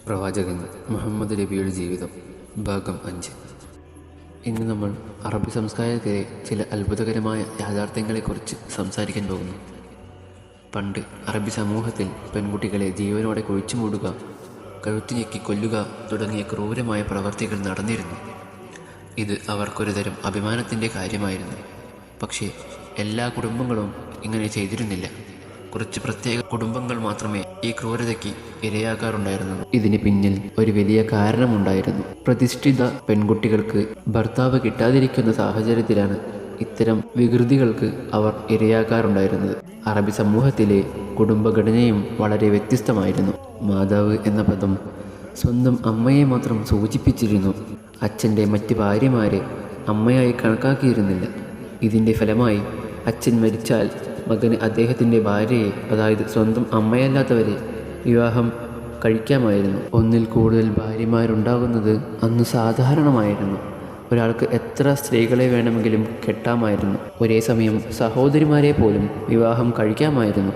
പ്രവാചകൻ മുഹമ്മദ് നബിയുടെ ജീവിതം ഭാഗം 5. ഇന്ന് നമ്മൾ അറബി സംസ്കാരത്തിലെ ചില അത്ഭുതകരമായ യാഥാർത്ഥ്യങ്ങളെക്കുറിച്ച് സംസാരിക്കാൻ പോകുന്നു. പണ്ട് അറബി സമൂഹത്തിൽ പെൺകുട്ടികളെ ജീവനോടെ കുഴിച്ചു മൂടുക, കഴുത്തിഞ്ഞെക്കി കൊല്ലുക തുടങ്ങിയ ക്രൂരമായ പ്രവർത്തികൾ നടന്നിരുന്നു. ഇത് അവർക്കൊരു തരം അഭിമാനത്തിൻ്റെ കാര്യമായിരുന്നു. പക്ഷേ എല്ലാ കുടുംബങ്ങളും ഇങ്ങനെ ചെയ്തിരുന്നില്ല. കുറച്ച് പ്രത്യേക കുടുംബങ്ങൾ മാത്രമേ ഈ ക്രൂരതയ്ക്ക് ഇരയാക്കാറുണ്ടായിരുന്നുള്ളൂ. ഇതിന് പിന്നിൽ ഒരു വലിയ കാരണമുണ്ടായിരുന്നു. പ്രതിഷ്ഠിത പെൺകുട്ടികൾക്ക് ഭർത്താവ് കിട്ടാതിരിക്കുന്ന സാഹചര്യത്തിലാണ് ഇത്തരം വികൃതികൾക്ക് അവർ ഇരയാക്കാറുണ്ടായിരുന്നത്. അറബി സമൂഹത്തിലെ കുടുംബഘടനയും വളരെ വ്യത്യസ്തമായിരുന്നു. മാതാവ് എന്ന പദം സ്വന്തം അമ്മയെ മാത്രം സൂചിപ്പിച്ചിരുന്നു. അച്ഛൻ്റെ മറ്റ് ഭാര്യമാരെ അമ്മയായി കണക്കാക്കിയിരുന്നില്ല. ഇതിൻ്റെ ഫലമായി അച്ഛൻ മരിച്ചാൽ മകന് അദ്ദേഹത്തിൻ്റെ ഭാര്യയെ, അതായത് സ്വന്തം അമ്മയല്ലാത്തവരെ വിവാഹം കഴിക്കാമായിരുന്നു. ഒന്നിൽ കൂടുതൽ ഭാര്യമാരുണ്ടാകുന്നത് അന്ന് സാധാരണമായിരുന്നു. ഒരാൾക്ക് എത്ര സ്ത്രീകളെ വേണമെങ്കിലും കെട്ടാമായിരുന്നു. ഒരേ സമയം സഹോദരിമാരെ പോലും വിവാഹം കഴിക്കാമായിരുന്നു.